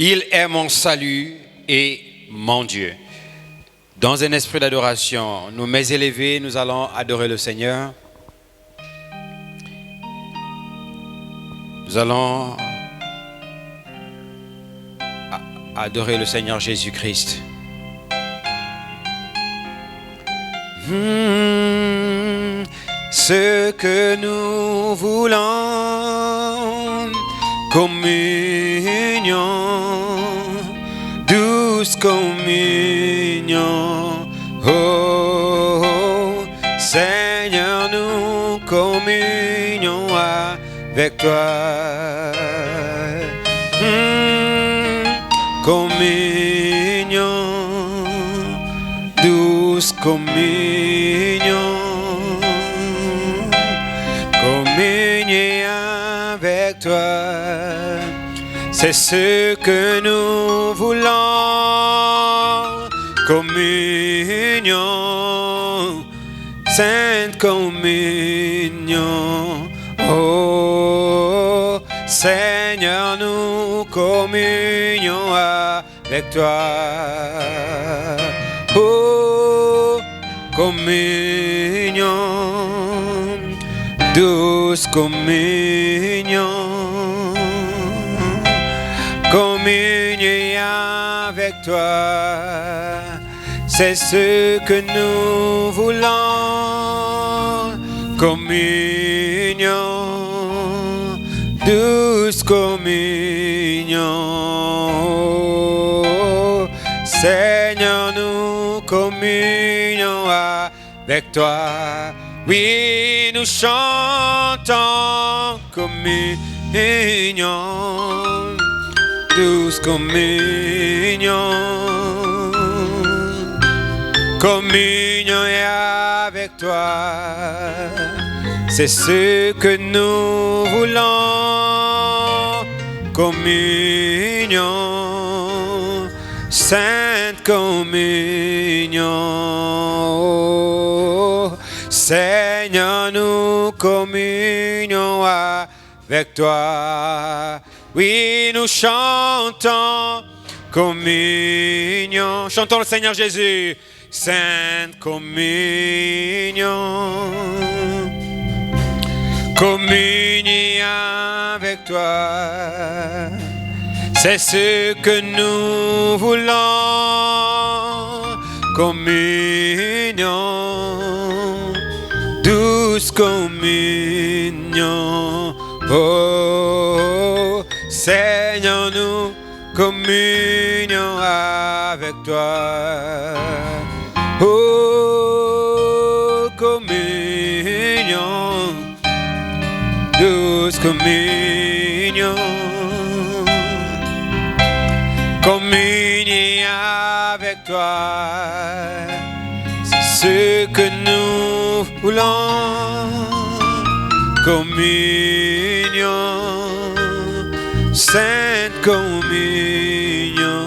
Il est mon salut et mon Dieu. Dans un esprit d'adoration, nous mains élevées, nous allons adorer le Seigneur. Nous allons adorer le Seigneur Jésus-Christ. Ce que nous voulons, communion, douce communion. Oh, Seigneur, nous communions avec toi. Communion, douce communion. Communier avec toi, c'est ce que nous voulons. Communion, sainte communion. Oh, Seigneur, nous communions avec toi. Oh, communion, douce communion, communier avec toi, c'est ce que nous voulons. Communion, douce communion, Seigneur, nous communions avec toi. Oui, nous chantons communion, douce communion, communion avec toi, c'est ce que nous voulons. Communion, sainte communion. Seigneur, nous communions avec toi. Oui, nous chantons communion. Chantons le Seigneur Jésus. Sainte communion. Communier avec toi. C'est ce que nous voulons. Communion, douce communion. Oh, Seigneur, nous communions avec toi. Oh, communion, douce communion. Communier avec toi, c'est ce que nous voulons. Communion, sainte communion.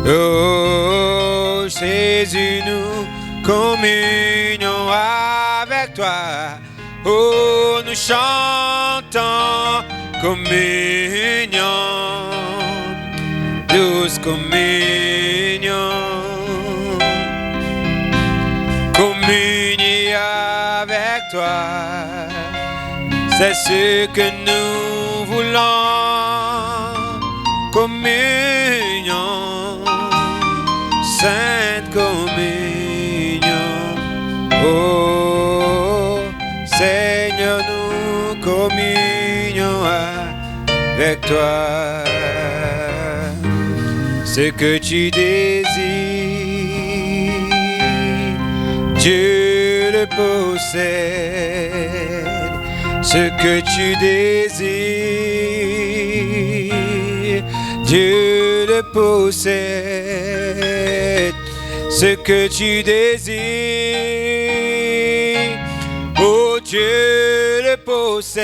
Oh, Jésus, nous communions avec toi. Oh, nous chantons communion, douce communion. Communier avec toi, c'est ce que nous voulons. Communion, sainte communion. Oh, Seigneur, nous communions avec toi. Ce que tu désires, Dieu le possède. Ce que tu désires, Dieu le possède. Ce que tu désires, oh Dieu le possède.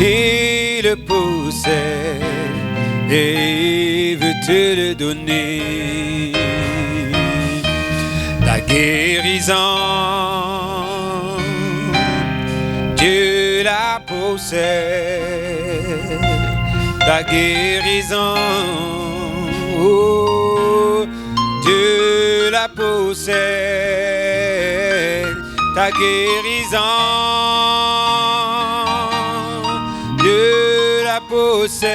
Il le possède et il veut te le donner. La guérison, Dieu la possède. ta guérison, oh, Dieu la possède, ta guérison, Dieu la possède,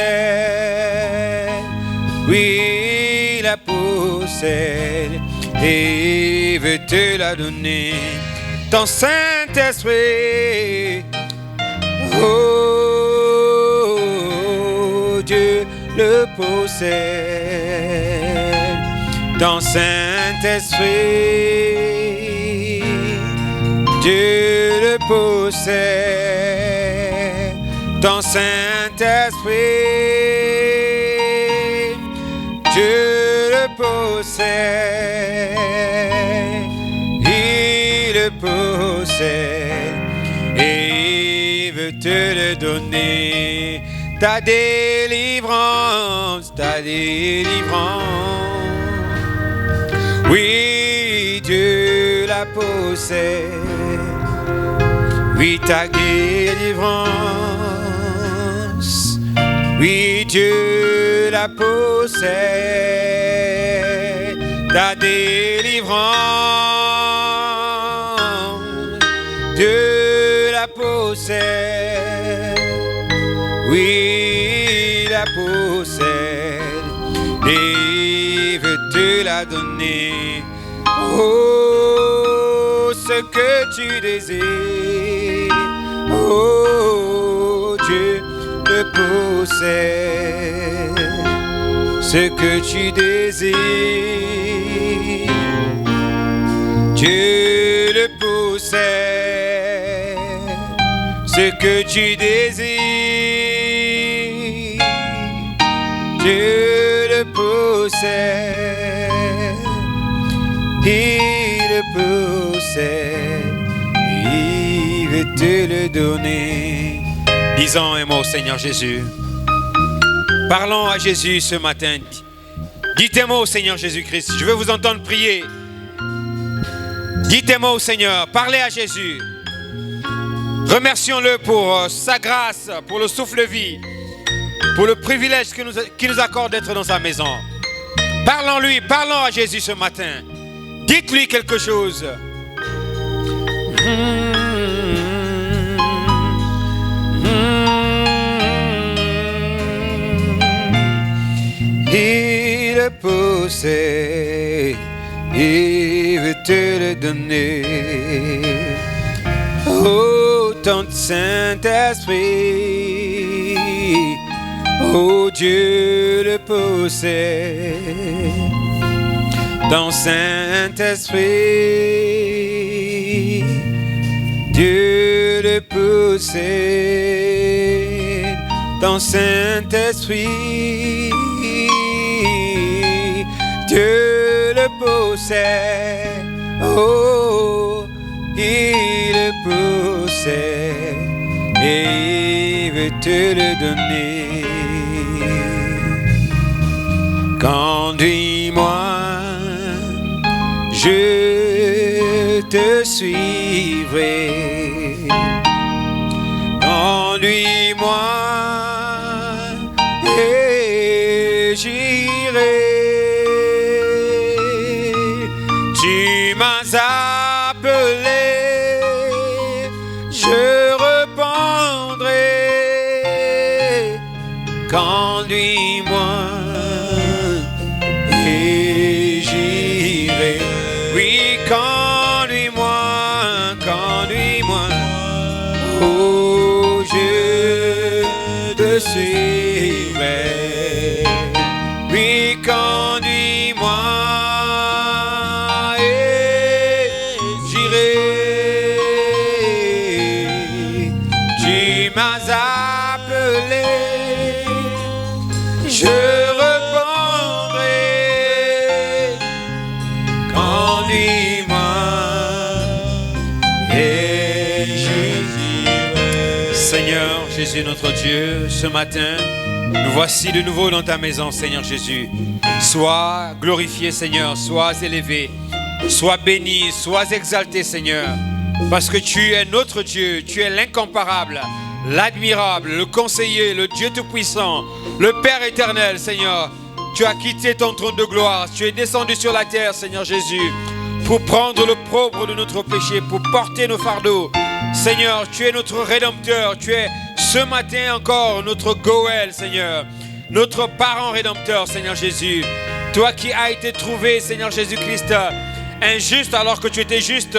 oui, la possède, et veut te la donner, ton Saint-Esprit, oh, Dieu le possède, ton Saint-Esprit, Dieu le possède, ton Saint-Esprit, Dieu le possède, il le possède et il veut te le donner, ta délivrance, ta délivrance. Oui, Dieu la possède, oui, ta délivrance, oui, Dieu la possède, ta délivrance, Dieu la possède, oui, la possède, et il veut te la donner, oh, ce que tu désires, oh, Dieu le possède, ce que tu désires, Dieu le possède, ce que tu désires, Dieu le possède, il le possède, il veut te le donner. Disons un mot au Seigneur Jésus. Parlons à Jésus ce matin. Dites un mot au Seigneur Jésus-Christ. Je veux vous entendre prier. Dites un mot au Seigneur. Parlez à Jésus. Remercions-le pour sa grâce, pour le souffle-vie, pour le privilège qu'il nous accorde d'être dans sa maison. Parlons-lui, parlons à Jésus ce matin. Dites-lui quelque chose. Il le possède, il veut te le donner. Oh, ton Saint-Esprit, oh, Dieu le possède. Ton Saint-Esprit, Dieu le possède. Ton Saint-Esprit, Dieu le possède. Oh, il le possède et il veut te le donner. Conduis-moi, je te suivrai. Conduis-moi et j'irai. Tu m'as appelé, je répondrai. Conduis-moi et j'irai. Oui, conduis-moi, conduis-moi. Oh, je te suivrai. Oui, conduis-moi et j'irai. Tu m'as appelé, je répondrai. Conduis-moi et j'irai. Seigneur Jésus notre Dieu, ce matin, nous voici de nouveau dans ta maison, Seigneur Jésus. Sois glorifié, Seigneur, sois élevé, sois béni, sois exalté, Seigneur, parce que tu es notre Dieu, tu es l'incomparable, l'admirable, le conseiller, le Dieu Tout-Puissant, le Père éternel, Seigneur. Tu as quitté ton trône de gloire, tu es descendu sur la terre, Seigneur Jésus, pour prendre l'opprobre de notre péché, pour porter nos fardeaux. Seigneur, tu es notre Rédempteur, tu es ce matin encore notre Goël, Seigneur, notre parent rédempteur, Seigneur Jésus. Toi qui as été trouvé, Seigneur Jésus-Christ, injuste alors que tu étais juste,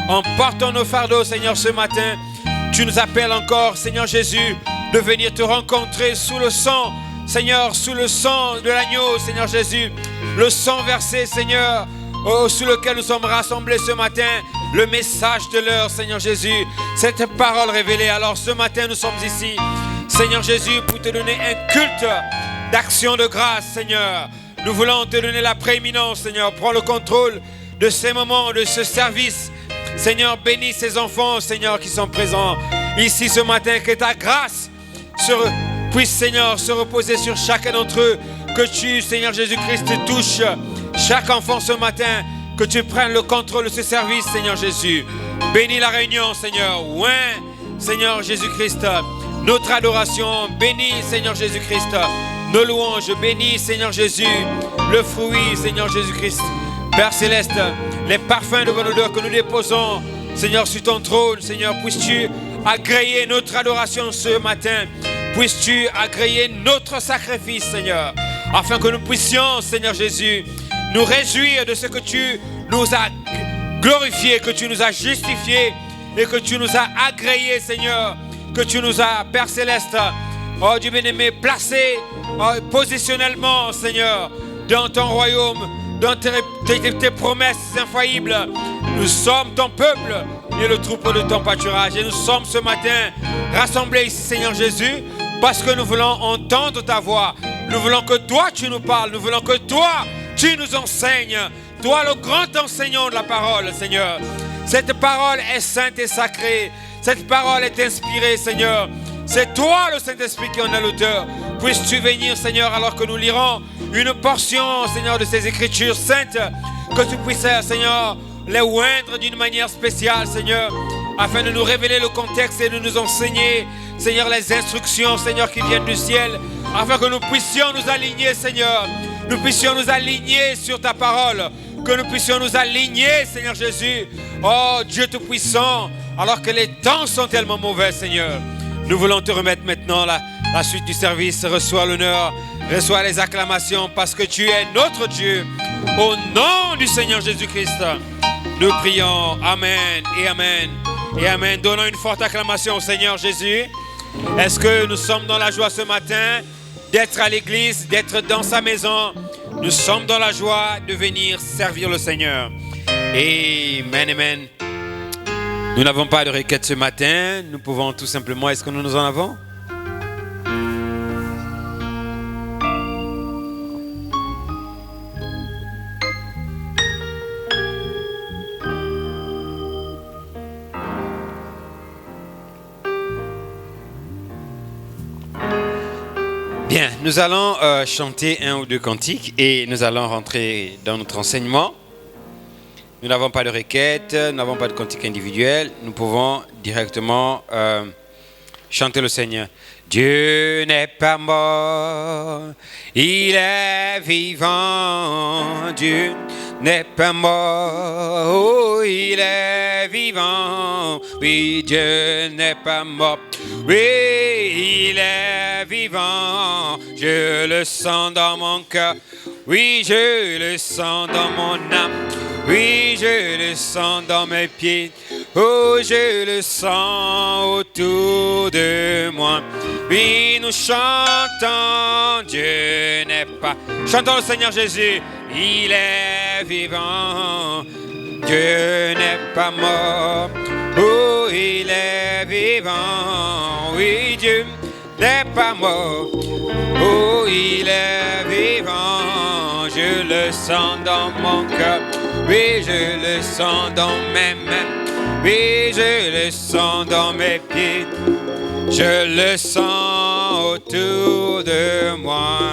en portant nos fardeaux, Seigneur, ce matin, tu nous appelles encore, Seigneur Jésus, de venir te rencontrer sous le sang, Seigneur, sous le sang de l'agneau, Seigneur Jésus, le sang versé, Seigneur, sous lequel nous sommes rassemblés ce matin, le message de l'heure, Seigneur Jésus, cette parole révélée. Alors ce matin, nous sommes ici, Seigneur Jésus, pour te donner un culte d'action de grâce, Seigneur. Nous voulons te donner la prééminence, Seigneur. Prends le contrôle de ces moments, de ce service. Seigneur, bénis ces enfants, Seigneur, qui sont présents ici ce matin. Que ta grâce puisse, Seigneur, se reposer sur chacun d'entre eux. Que tu, Seigneur Jésus-Christ, touches chaque enfant ce matin. Que tu prennes le contrôle de ce service, Seigneur Jésus. Bénis la réunion, Seigneur. Oint, Seigneur Jésus-Christ, notre adoration. Bénis, Seigneur Jésus-Christ, nos louanges. Bénis, Seigneur Jésus, le fruit, Seigneur Jésus-Christ. Père Céleste, les parfums de bonne odeur que nous déposons, Seigneur, sur ton trône, Seigneur, puisses-tu agréer notre adoration ce matin. Puisses-tu agréer notre sacrifice, Seigneur, afin que nous puissions, Seigneur Jésus, nous réjouir de ce que tu nous as glorifié, que tu nous as justifié et que tu nous as agréé, Seigneur, que tu nous as, Père Céleste, oh Dieu bien-aimé, placé positionnellement, Seigneur, dans ton royaume, dans tes promesses infaillibles. Nous sommes ton peuple et le troupeau de ton pâturage. Et nous sommes ce matin rassemblés ici, Seigneur Jésus, parce que nous voulons entendre ta voix. Nous voulons que toi, tu nous parles. Nous voulons que toi, tu nous enseignes. Toi, le grand enseignant de la parole, Seigneur. Cette parole est sainte et sacrée. Cette parole est inspirée, Seigneur. C'est toi, le Saint-Esprit, qui en est l'auteur. Puisses-tu venir, Seigneur, alors que nous lirons une portion, Seigneur, de ces Écritures saintes, que tu puisses, Seigneur, les oindre d'une manière spéciale, Seigneur, afin de nous révéler le contexte et de nous enseigner, Seigneur, les instructions, Seigneur, qui viennent du ciel, afin que nous puissions nous aligner, Seigneur. Nous puissions nous aligner sur ta parole, que nous puissions nous aligner, Seigneur Jésus. Oh, Dieu Tout-Puissant, alors que les temps sont tellement mauvais, Seigneur. Nous voulons te remettre maintenant la suite du service. Reçois l'honneur, reçois les acclamations, parce que tu es notre Dieu. Au nom du Seigneur Jésus-Christ, nous prions. Amen et Amen et Amen. Donnons une forte acclamation au Seigneur Jésus. Est-ce que nous sommes dans la joie ce matin d'être à l'église, d'être dans sa maison? Nous sommes dans la joie de venir servir le Seigneur. Amen, Amen. Nous n'avons pas de requête ce matin. Nous pouvons tout simplement... Est-ce que nous en avons? Bien, nous allons chanter un ou deux cantiques et nous allons rentrer dans notre enseignement. Nous n'avons pas de requête, nous n'avons pas de cantique individuel. Nous pouvons directement chanter le Seigneur. Dieu n'est pas mort, il est vivant. Dieu n'est pas mort, oh, il est vivant. Oui, Dieu n'est pas mort, oui, il est vivant. Je le sens dans mon cœur, oui, je le sens dans mon âme. Oui, je le sens dans mes pieds, oh, je le sens autour de moi. Oui, nous chantons, Dieu n'est pas... Chantons le Seigneur Jésus, il est vivant. Dieu n'est pas mort, oh, il est vivant. Oui, Dieu n'est pas mort, oh, il est vivant. Je le sens dans mon cœur. Oui, je le sens dans mes mains. Oui, je le sens dans mes pieds. Je le sens autour de moi.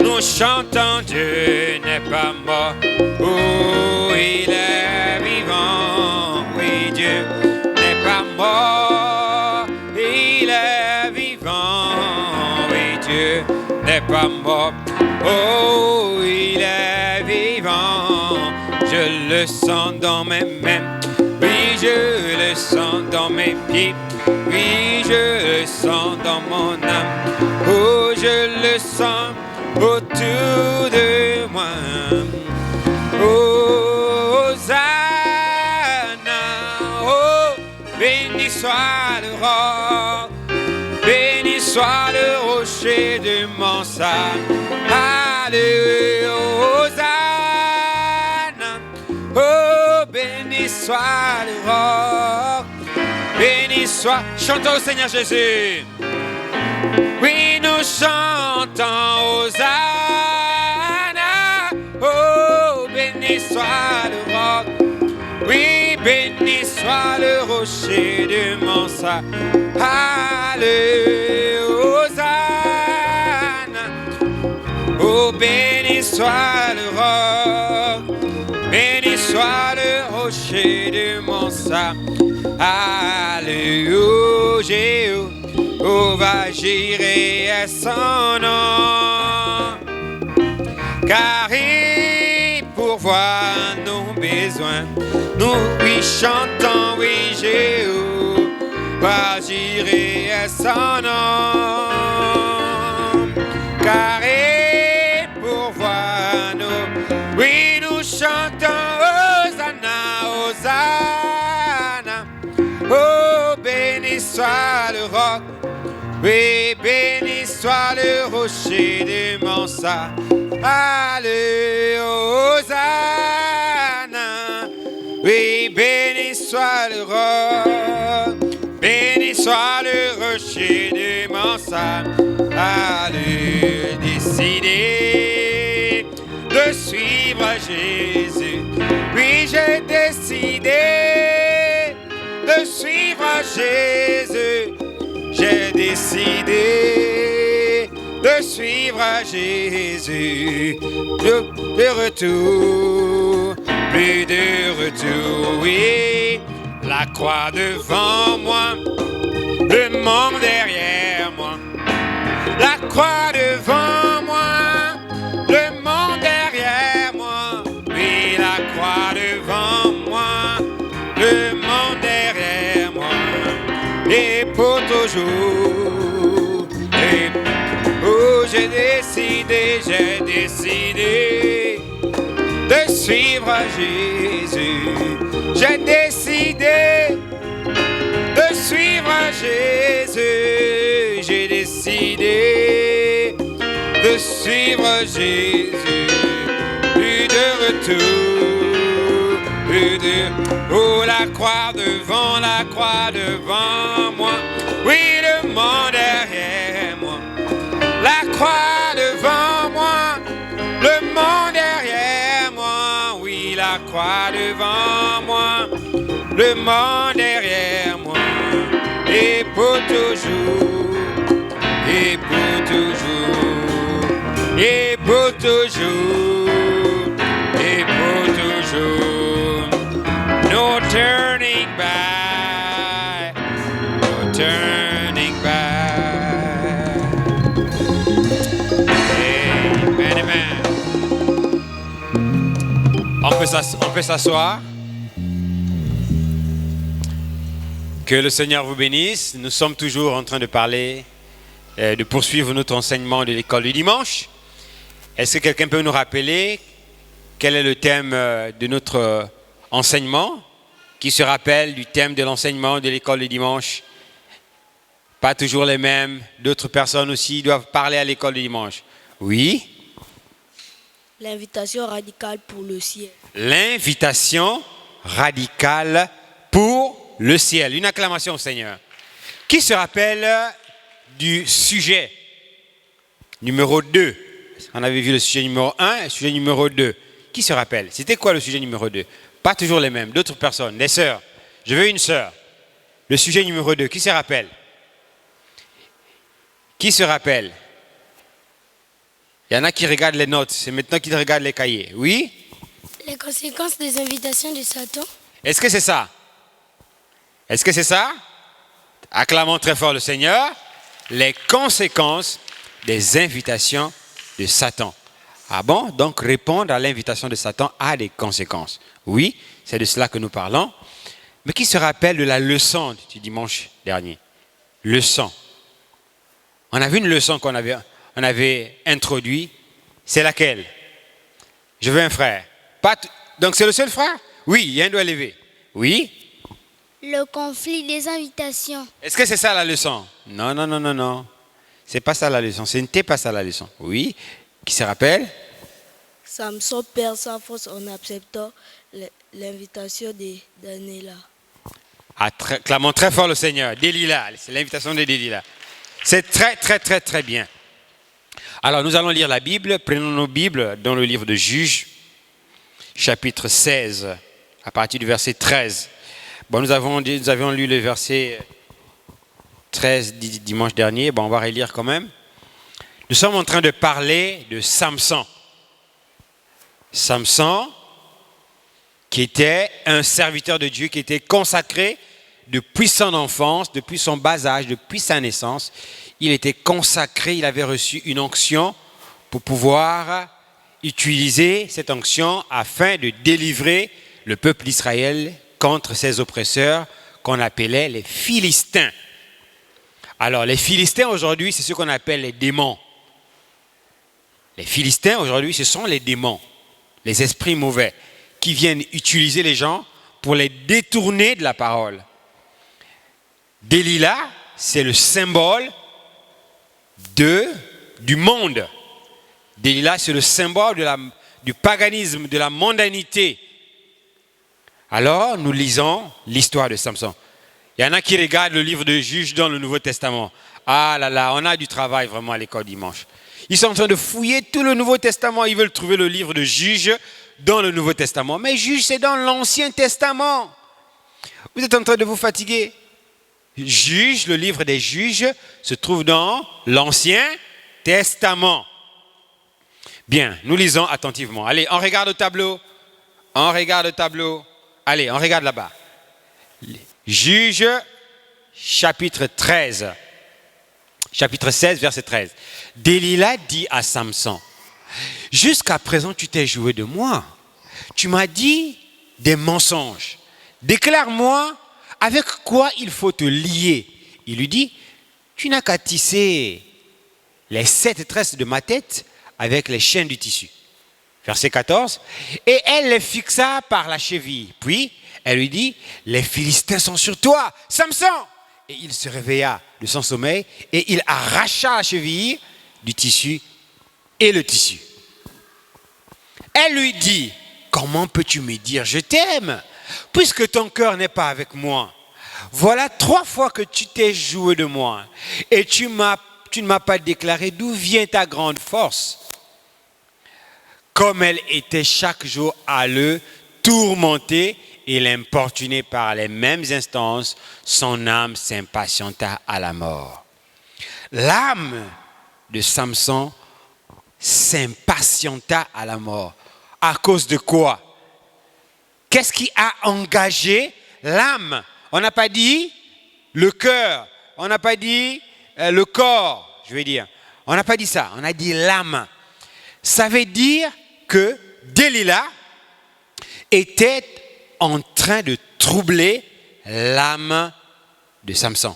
Nous chantons, Dieu n'est pas mort. Oh, il est vivant. Oui, Dieu n'est pas mort. Dieu n'est pas mort. Oh, il est vivant. Je le sens dans mes mains. Oui, je le sens dans mes pieds. Oui, je le sens dans mon âme. Oh, je le sens autour de moi. Oh, Hosanna. Oh, béni soit le roc. Béni soit le rocher de mon salut. Alléluia. Hosanna. Oh, béni soit le roc. Béni soit. Chantons au Seigneur Jésus. Oui, nous chantons Hosanna. Oh, béni soit le roc. Oui, béni soit le rocher de mon salut. Alléluia. Hosanna. Oh, béni soit le roc. Béni soit le rocher de mon salut. Alléluia. Jéhovah Jireh est son nom, car il pourvoit nos besoins. Nous lui chantons, oui, Jéhovah Jireh est son nom, car il pourvoit nos. Oui, nous chantons Hosanna, Hosanna. Oh, béni soit le roc. Oui, béni soit le rocher de mon salut. Alléluia. Hosanna. Oui, béni soit le roc. Béni soit le rocher de mon salut. Alléluia. Décidé de suivre Jésus. Oui, j'ai décidé de suivre Jésus. J'ai décidé de suivre Jésus. De retour, plus de retour, oui. La croix devant moi, le monde derrière moi. La croix devant moi, le monde derrière moi. Oui, la croix devant moi, le monde derrière moi. Et pour toujours. Et oh, j'ai décidé de suivre Jésus. J'ai décidé de suivre Jésus. J'ai décidé de suivre Jésus. Plus de retour, plus de. Oh, la croix devant moi. Oui, le monde derrière moi. La croix devant moi, le monde derrière moi. Oui, la croix devant moi, le monde derrière moi. Et pour toujours, et pour toujours, et pour toujours, et pour toujours. No turning back, no turning back. Amen, amen. On peut s'asseoir. Que le Seigneur vous bénisse. Nous sommes toujours en train de parler, de poursuivre notre enseignement de l'école du dimanche. Est-ce que quelqu'un peut nous rappeler quel est le thème de notre enseignement? Qui se rappelle du thème de l'enseignement de l'école du dimanche? Pas toujours les mêmes. D'autres personnes aussi doivent parler à l'école du dimanche. Oui? L'invitation radicale pour le ciel. L'invitation radicale pour le ciel. Une acclamation au Seigneur. Qui se rappelle du sujet numéro 2? On avait vu le sujet numéro 1 et le sujet numéro 2. Qui se rappelle? C'était quoi le sujet numéro 2? Pas toujours les mêmes. D'autres personnes, des sœurs. Je veux une sœur. Le sujet numéro 2. Qui se rappelle? Qui se rappelle? Il y en a qui regardent les notes. C'est maintenant qu'ils regardent les cahiers. Oui? Les conséquences des invitations de Satan. Est-ce que c'est ça? Est-ce que c'est ça? Acclamons très fort le Seigneur. Les conséquences des invitations de Satan. Ah bon? Donc répondre à l'invitation de Satan a des conséquences. Oui, c'est de cela que nous parlons. Mais qui se rappelle de la leçon du dimanche dernier? Leçon. On a vu une leçon qu'on avait introduite. C'est laquelle? Je veux un frère. Donc c'est le seul frère? Oui, il y a un doigt levé. Oui. Le conflit des invitations. Est-ce que c'est ça la leçon? Non, non, non, non, non. C'est pas ça la leçon. Ce n'était pas ça la leçon. Oui. Qui se rappelle? Samson perd sa force en acceptant l'invitation de Daniela. Clamons très fort le Seigneur. Delilah, c'est l'invitation de Delilah. C'est très, très, très, très bien. Alors, nous allons lire la Bible. Prenons nos Bibles dans le livre de Juges, chapitre 16, à partir du verset 13. Bon, nous avions lu le verset 13 dimanche dernier. Bon, on va relire quand même. Nous sommes en train de parler de Samson. Samson, qui était un serviteur de Dieu, qui était consacré depuis son enfance, depuis son bas âge, depuis sa naissance. Il était consacré, il avait reçu une onction pour pouvoir utiliser cette onction afin de délivrer le peuple d'Israël contre ses oppresseurs qu'on appelait les Philistins. Alors, les Philistins aujourd'hui, c'est ce qu'on appelle les démons. Les Philistins aujourd'hui, ce sont les démons, les esprits mauvais, qui viennent utiliser les gens pour les détourner de la parole. Delilah, c'est le symbole du monde. Delilah, c'est le symbole du paganisme, de la mondanité. Alors, nous lisons l'histoire de Samson. Il y en a qui regardent le livre de Juges dans le Nouveau Testament. Ah là là, on a du travail vraiment à l'école dimanche. Ils sont en train de fouiller tout le Nouveau Testament. Ils veulent trouver le livre de Juges dans le Nouveau Testament. Mais Juges, c'est dans l'Ancien Testament. Vous êtes en train de vous fatiguer. Juges, le livre des Juges, se trouve dans l'Ancien Testament. Bien, nous lisons attentivement. Allez, on regarde au tableau. On regarde au tableau. Allez, on regarde là-bas. Juges, chapitre 13. Chapitre 16, verset 13. Delilah dit à Samson, « Jusqu'à présent, tu t'es joué de moi. Tu m'as dit des mensonges. Déclare-moi avec quoi il faut te lier. » Il lui dit, « Tu n'as qu'à tisser les 7 tresses de ma tête avec les chaînes du tissu. » Verset 14. Et elle les fixa par la cheville. Puis, elle lui dit, « Les Philistins sont sur toi, Samson !» Et il se réveilla de son sommeil et il arracha la cheville du tissu et le tissu. Elle lui dit, « Comment peux-tu me dire je t'aime, puisque ton cœur n'est pas avec moi? Voilà 3 fois que tu t'es joué de moi et tu ne m'as pas déclaré d'où vient ta grande force. » Comme elle était chaque jour à le tourmenter et l'importuner par les mêmes instances, son âme s'impatienta à la mort. L'âme de Samson s'impatienta à la mort. À cause de quoi? Qu'est-ce qui a engagé l'âme? On n'a pas dit le cœur, on n'a pas dit le corps, je veux dire. On n'a pas dit ça, on a dit l'âme. Ça veut dire que Delilah était en train de troubler l'âme de Samson.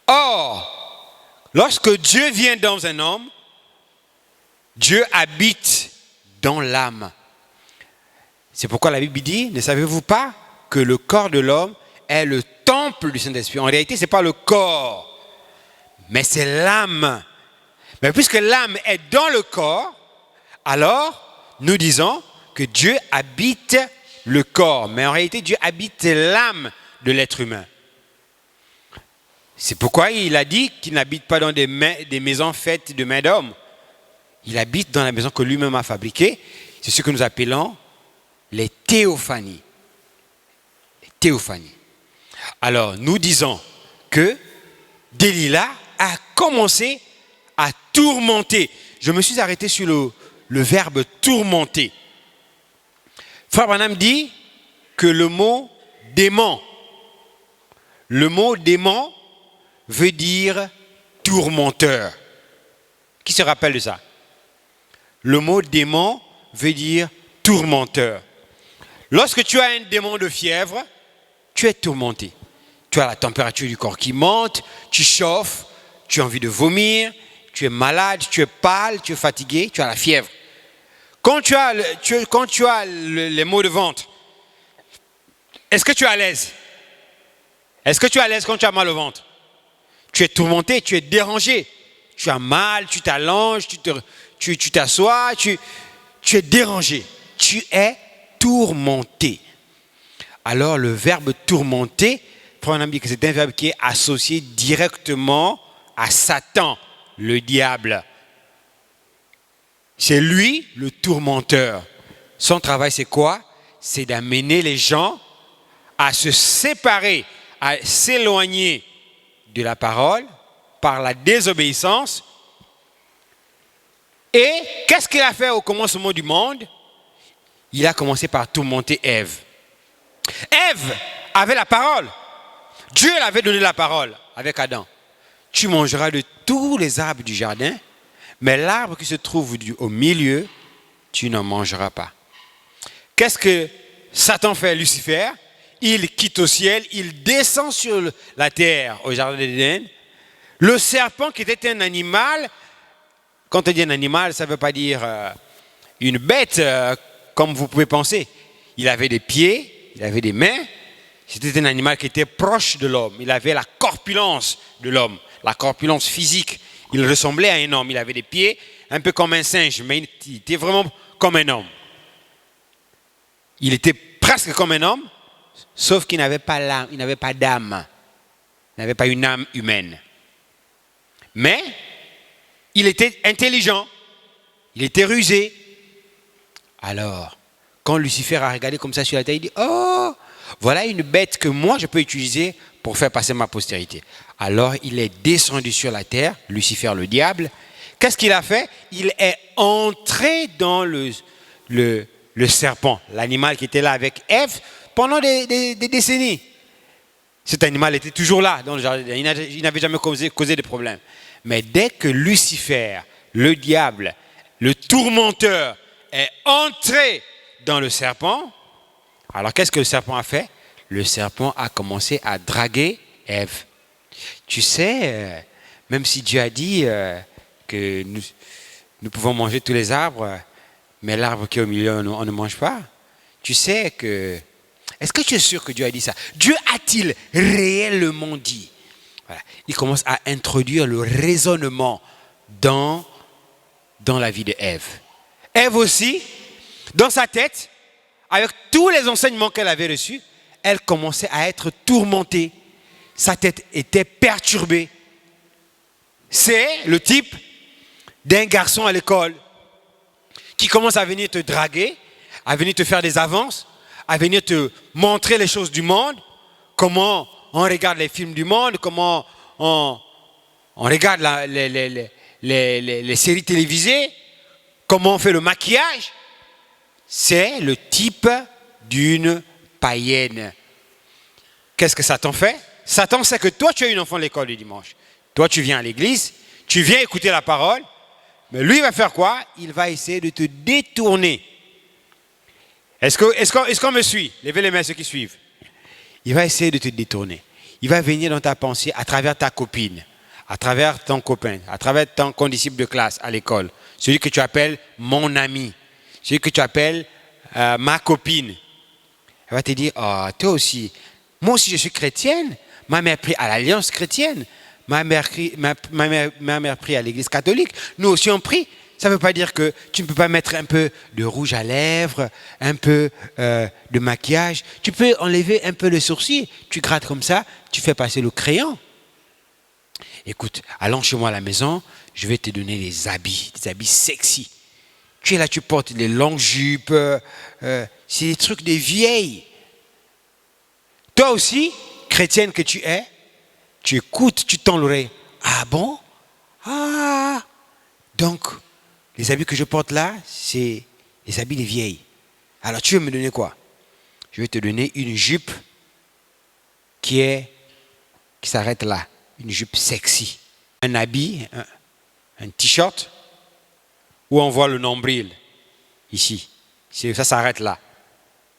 Or, lorsque Dieu vient dans un homme, Dieu habite dans l'âme. C'est pourquoi la Bible dit, ne savez-vous pas que le corps de l'homme est le temple du Saint-Esprit? En réalité, ce n'est pas le corps, mais c'est l'âme. Mais puisque l'âme est dans le corps, alors nous disons que Dieu habite le corps. Mais en réalité, Dieu habite l'âme de l'être humain. C'est pourquoi il a dit qu'il n'habite pas dans des maisons faites de main d'homme. Il habite dans la maison que lui-même a fabriquée. C'est ce que nous appelons les théophanies. Les théophanies. Alors, nous disons que Delilah a commencé à tourmenter. Je me suis arrêté sur le verbe tourmenter. Frère Branham dit que le mot démon veut dire tourmenteur. Qui se rappelle de ça? Le mot démon veut dire tourmenteur. Lorsque tu as un démon de fièvre, tu es tourmenté. Tu as la température du corps qui monte, tu chauffes, tu as envie de vomir, tu es malade, tu es pâle, tu es fatigué, tu as la fièvre. Quand tu as les maux de ventre, est-ce que tu es à l'aise? Est-ce que tu es à l'aise quand tu as mal au ventre? Tu es tourmenté, tu es dérangé. Tu as mal, tu t'allonges, tu t'assois, tu es dérangé. Tu es tourmenté. Alors le verbe tourmenter, que c'est un verbe qui est associé directement à Satan, le diable. C'est lui le tourmenteur. Son travail c'est quoi? C'est d'amener les gens à se séparer, à s'éloigner de la parole par la désobéissance. Et qu'est-ce qu'il a fait au commencement du monde? Il a commencé par tourmenter Ève. Ève avait la parole. Dieu l'avait donné la parole avec Adam. Tu mangeras de tous les arbres du jardin, mais l'arbre qui se trouve au milieu, tu n'en mangeras pas. Qu'est-ce que Satan fait à Lucifer? Il quitte au ciel, il descend sur la terre au jardin d'Éden. Le serpent qui était un animal, quand on dit un animal, ça ne veut pas dire une bête comme vous pouvez penser. Il avait des pieds, il avait des mains. C'était un animal qui était proche de l'homme. Il avait la corpulence de l'homme, la corpulence physique. Il ressemblait à un homme. Il avait des pieds un peu comme un singe, mais il était vraiment comme un homme. Il était presque comme un homme, sauf qu'il n'avait pas l'âme, il n'avait pas d'âme. Il n'avait pas une âme humaine. Mais il était intelligent, il était rusé. Alors, quand Lucifer a regardé comme ça sur la terre, il dit « Oh, voilà une bête que moi je peux utiliser pour faire passer ma postérité. » Alors, il est descendu sur la terre, Lucifer le diable. Qu'est-ce qu'il a fait? Il est entré dans le serpent, l'animal qui était là avec Ève pendant des décennies. Cet animal était toujours là dans le jardin, il n'avait jamais causé de problème. Mais dès que Lucifer, le diable, le tourmenteur, est entré dans le serpent, alors qu'est-ce que le serpent a fait? Le serpent a commencé à draguer Ève. Tu sais, même si Dieu a dit que nous pouvons manger tous les arbres, mais l'arbre qui est au milieu, on ne mange pas. Tu sais que... Est-ce que tu es sûr que Dieu a dit ça? Dieu a-t-il réellement dit? Voilà. Il commence à introduire le raisonnement dans la vie de Ève. Ève aussi, dans sa tête, avec tous les enseignements qu'elle avait reçus, elle commençait à être tourmentée. Sa tête était perturbée. C'est le type d'un garçon à l'école qui commence à venir te draguer, à venir te faire des avances, à venir te montrer les choses du monde, comment on regarde les films du monde, comment on regarde les séries télévisées, comment on fait le maquillage. C'est le type d'une païenne. Qu'est-ce que Satan fait? Satan sait que toi, tu es une enfant de l'école du dimanche. Toi, tu viens à l'église, tu viens écouter la parole, mais lui, il va faire quoi? Il va essayer de te détourner. Est-ce qu'on me suit? Levez les mains ceux qui suivent. Il va essayer de te détourner. Il va venir dans ta pensée à travers ta copine, à travers ton copain, à travers ton condisciple de classe à l'école, celui que tu appelles mon ami, celui que tu appelles ma copine. Elle va te dire, oh, toi aussi, moi aussi je suis chrétienne, ma mère prie à l'Alliance chrétienne, ma mère prie à l'église catholique, nous aussi on prie. Ça ne veut pas dire que tu ne peux pas mettre un peu de rouge à lèvres, un peu de maquillage. Tu peux enlever un peu le sourcil. Tu grattes comme ça, tu fais passer le crayon. Écoute, allons chez moi à la maison, je vais te donner des habits sexy. Tu es là, tu portes des longues jupes. C'est des trucs des vieilles. Toi aussi, chrétienne que tu es, tu écoutes, tu tends l'oreille. Ah bon? Ah! Donc, les habits que je porte là, c'est les habits des vieilles. Alors tu veux me donner quoi? Je vais te donner une jupe qui s'arrête là. Une jupe sexy. Un habit, un t-shirt où on voit le nombril. Ici. Ça s'arrête là.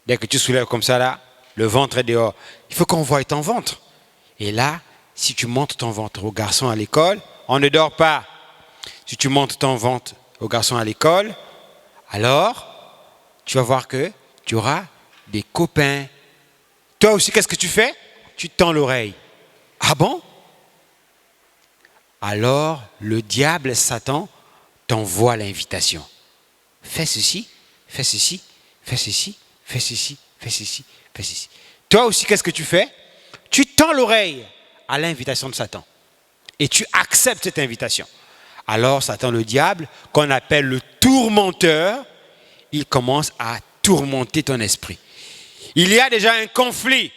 Dès que tu soulèves comme ça là, le ventre est dehors. Il faut qu'on voie ton ventre. Et là, si tu montes ton ventre au garçon à l'école, on ne dort pas. Si tu montes ton ventre au garçon à l'école, alors tu vas voir que tu auras des copains. Toi aussi, qu'est-ce que tu fais? Tu tends l'oreille. Ah bon? Alors, le diable, Satan, t'envoie l'invitation. Fais ceci, fais ceci, fais ceci, fais ceci, fais ceci, fais ceci. Toi aussi, qu'est-ce que tu fais? Tu tends l'oreille à l'invitation de Satan. Et tu acceptes cette invitation. Alors, Satan, le diable, qu'on appelle le tourmenteur, il commence à tourmenter ton esprit. Il y a déjà un conflit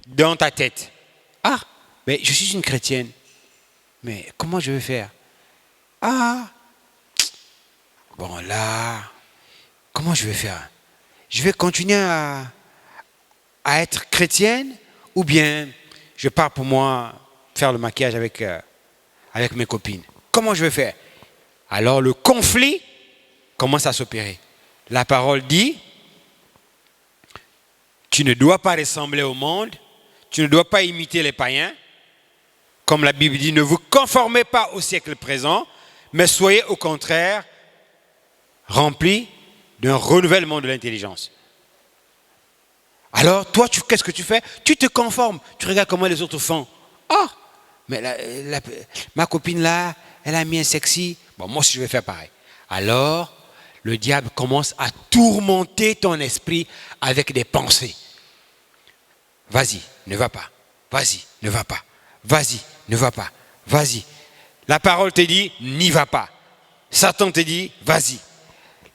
dans ta tête. Ah, mais je suis une chrétienne. Mais comment je vais faire? Ah, bon là, comment je vais faire? Je vais continuer à être chrétienne ou bien je pars pour moi faire le maquillage avec mes copines? Comment je vais faire? Alors le conflit commence à s'opérer. La parole dit, tu ne dois pas ressembler au monde, tu ne dois pas imiter les païens. Comme la Bible dit, ne vous conformez pas au siècle présent, mais soyez au contraire remplis d'un renouvellement de l'intelligence. Alors, toi, qu'est-ce que tu fais? Tu te conformes. Tu regardes comment les autres font. Ah, mais ma copine là, elle a mis un sexy. Bon, moi aussi, je vais faire pareil. Alors, le diable commence à tourmenter ton esprit avec des pensées. Vas-y, ne va pas. Vas-y, ne va pas. Vas-y, ne va pas. Vas-y. La parole te dit, n'y va pas. Satan te dit, vas-y.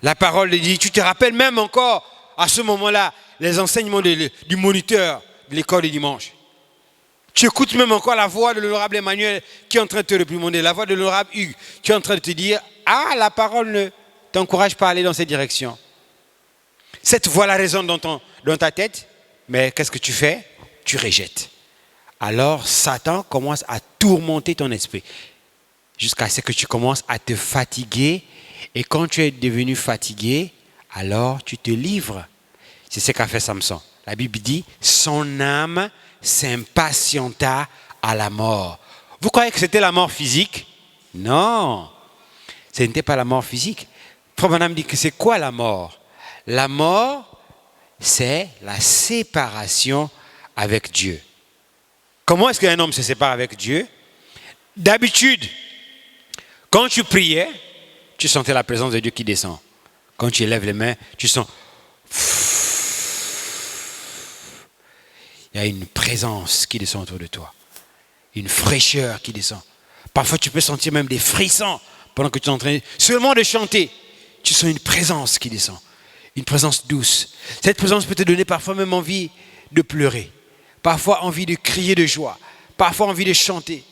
La parole te dit, tu te rappelles même encore à ce moment-là les enseignements du moniteur de l'école du dimanche. Tu écoutes même encore la voix de l'honorable Emmanuel qui est en train de te réprimander, la voix de l'honorable Hugues qui est en train de te dire, ah, la parole ne t'encourage pas à aller dans cette direction. Cette voix-là résonne dans ta tête, mais qu'est-ce que tu fais? Tu rejettes. Alors Satan commence à tourmenter ton esprit jusqu'à ce que tu commences à te fatiguer. Et quand tu es devenu fatigué, alors tu te livres. C'est ce qu'a fait Samson. La Bible dit, son âme s'impatienta à la mort. Vous croyez que c'était la mort physique? Non, ce n'était pas la mort physique. Frère Branham dit que c'est quoi la mort? La mort, c'est la séparation avec Dieu. Comment est-ce qu'un homme se sépare avec Dieu? D'habitude, quand tu priais, tu sentais la présence de Dieu qui descend. Quand tu lèves les mains, tu sens... Il y a une présence qui descend autour de toi. Une fraîcheur qui descend. Parfois, tu peux sentir même des frissons pendant que tu es en train seulement de chanter. Tu sens une présence qui descend. Une présence douce. Cette présence peut te donner parfois même envie de pleurer. Parfois envie de crier de joie. Parfois envie de chanter.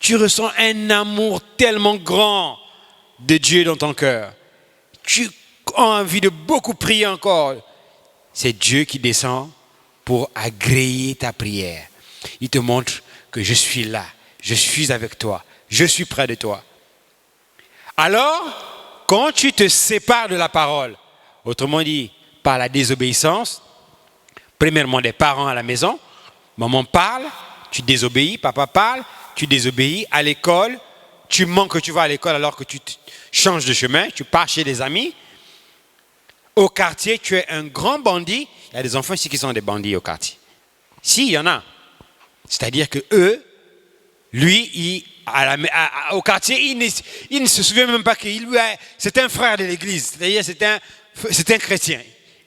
Tu ressens un amour tellement grand de Dieu dans ton cœur. Tu as envie de beaucoup prier encore. C'est Dieu qui descend pour agréer ta prière. Il te montre que je suis là, je suis avec toi, je suis près de toi. Alors, quand tu te sépares de la parole, autrement dit, par la désobéissance, premièrement des parents à la maison, maman parle, tu désobéis, papa parle, tu désobéis, à l'école, tu manques que tu vas à l'école alors que tu changes de chemin, tu pars chez des amis. Au quartier, tu es un grand bandit. Il y a des enfants ici qui sont des bandits au quartier. Si, il y en a. C'est-à-dire que eux, lui, au quartier, il ne se souvient même pas que c'est un frère de l'église. C'est-à-dire c'est un chrétien.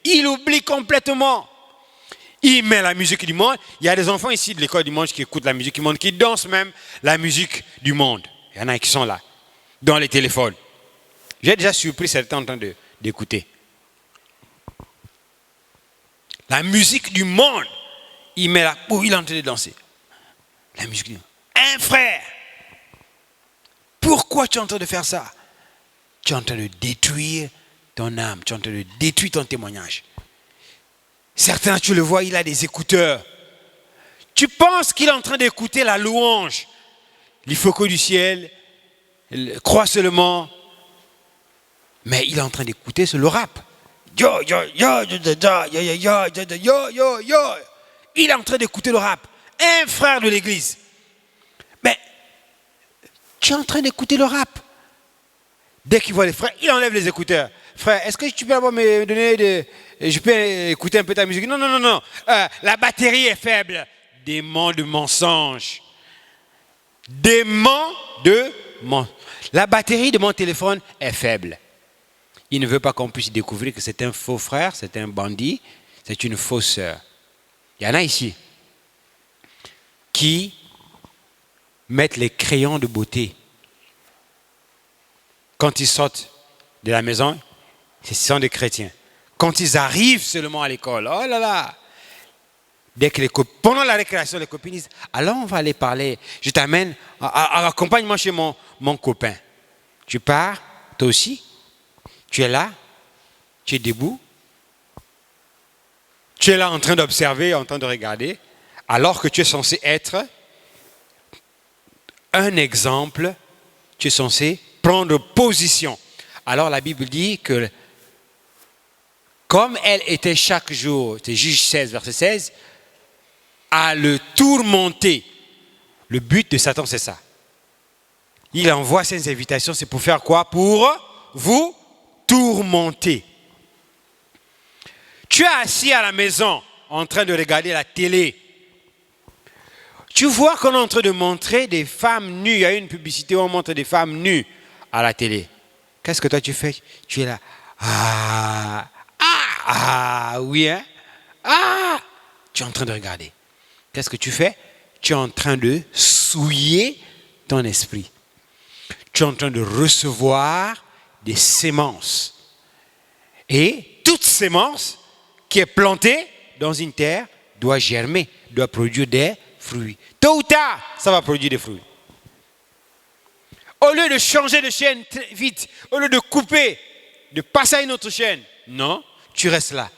Il oublie complètement. Il met la musique du monde. Il y a des enfants ici de l'école du monde qui écoutent la musique du monde, qui dansent même la musique du monde. Il y en a qui sont là, dans les téléphones. J'ai déjà surpris certains en train d'écouter. La musique du monde, il met il est en train de danser. La musique du monde. Un frère, pourquoi tu es en train de faire ça? Tu es en train de détruire ton âme, tu es en train de détruire ton témoignage. Certains, tu le vois, il a des écouteurs. Tu penses qu'il est en train d'écouter la louange. Les faucons du ciel, croient seulement Mais il est en train d'écouter le rap. Yo, yo, yo, yo, yo, yo, yo, yo, yo, yo, yo. Il est en train d'écouter le rap. Un frère de l'église. Mais tu es en train d'écouter le rap. Dès qu'il voit les frères, il enlève les écouteurs. Frère, est-ce que tu peux me donner je peux écouter un peu ta musique? Non, non, non, non. La batterie est faible. Démon de mensonge. Démon de mensonge. La batterie de mon téléphone est faible. Il ne veut pas qu'on puisse découvrir que c'est un faux frère, c'est un bandit, c'est une fausse sœur. Il y en a ici qui mettent les crayons de beauté. Quand ils sortent de la maison, ce sont des chrétiens. Quand ils arrivent seulement à l'école, oh là là! Dès que pendant la récréation, les copines disent, alors on va aller parler, je t'amène, accompagne-moi chez mon copain. Tu pars, toi aussi, tu es là, tu es debout, tu es là en train d'observer, en train de regarder, alors que tu es censé être un exemple, tu es censé prendre position. Alors la Bible dit que comme elle était chaque jour, c'est Juge 16, verset 16, à le tourmenter. Le but de Satan, c'est ça. Il envoie ses invitations, c'est pour faire quoi? Pour vous tourmenter. Tu es assis à la maison en train de regarder la télé. Tu vois qu'on est en train de montrer des femmes nues. Il y a une publicité où on montre des femmes nues à la télé. Qu'est-ce que toi tu fais? Tu es là. Oui, hein? Tu es en train de regarder. Qu'est-ce que tu fais? Tu es en train de souiller ton esprit. Tu es en train de recevoir des sémences. Et toute sémence qui est plantée dans une terre doit germer, doit produire des fruits. Tôt ou tard, ça va produire des fruits. Au lieu de changer de chaîne vite, au lieu de couper, de passer à une autre chaîne, non, tu restes là.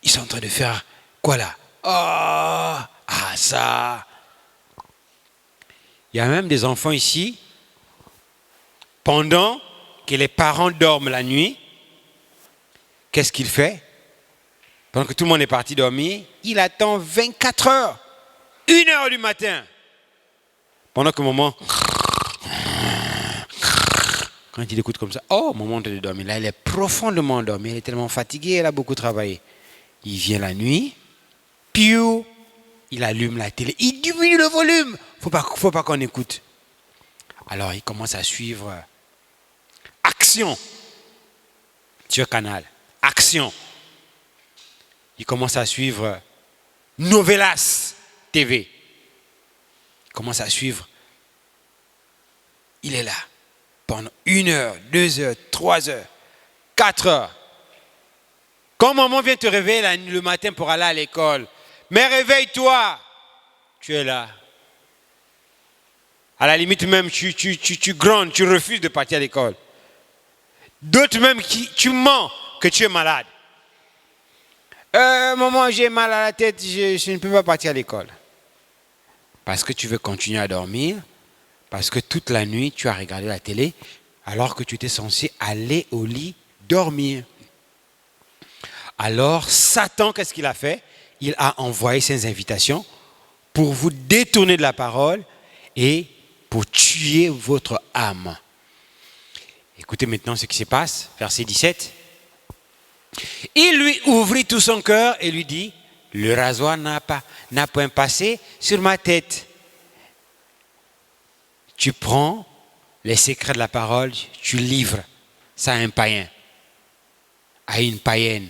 Ils sont en train de faire quoi là? Ça. Il y a même des enfants ici, pendant que les parents dorment la nuit, qu'est-ce qu'il fait? Pendant que tout le monde est parti dormir, il attend 24 heures, 1 heure du matin. Pendant que maman, quand il écoute comme ça, maman de dormir. Là, elle est profondément endormie, elle est tellement fatiguée, elle a beaucoup travaillé. Il vient la nuit, il allume la télé, il diminue le volume. Faut pas qu'on écoute. Alors, il commence à suivre Action sur Canal. Action. Il commence à suivre Novelas TV. Il commence à suivre. Il est là pendant 1 heure, 2 heures, 3 heures, 4 heures. Quand maman vient te réveiller le matin pour aller à l'école, mais réveille-toi, tu es là. À la limite même, tu grondes, tu refuses de partir à l'école. D'autres même, tu mens que tu es malade. Maman, j'ai mal à la tête, je ne peux pas partir à l'école. Parce que tu veux continuer à dormir, parce que toute la nuit, tu as regardé la télé, alors que tu étais censé aller au lit dormir. Alors, Satan, qu'est-ce qu'il a fait? Il a envoyé ses invitations pour vous détourner de la parole et pour tuer votre âme. Écoutez maintenant ce qui se passe, verset 17. Il lui ouvrit tout son cœur et lui dit, le rasoir n'a point passé sur ma tête. Tu prends les secrets de la parole, tu livres ça à un païen, à une païenne,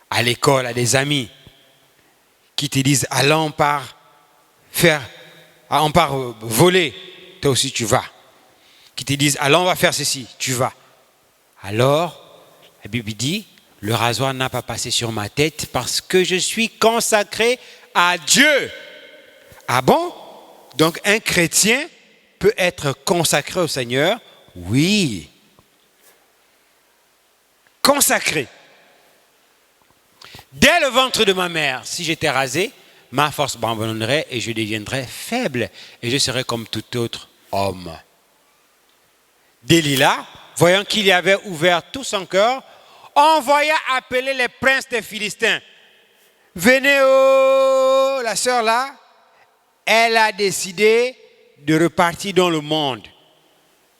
à l'école, à des amis qui te disent, allons, on part voler, toi aussi tu vas. Qui te disent, allons, on va faire ceci, tu vas. Alors, la Bible dit, le rasoir n'a pas passé sur ma tête parce que je suis consacré à Dieu. Ah bon? Donc un chrétien peut être consacré au Seigneur? Oui. Consacré. Dès le ventre de ma mère, si j'étais rasé, ma force m'abandonnerait et je deviendrais faible et je serais comme tout autre homme. Delilah, voyant qu'il y avait ouvert tout son cœur, envoya appeler les princes des Philistins. Venez, oh, la sœur là, elle a décidé de repartir dans le monde.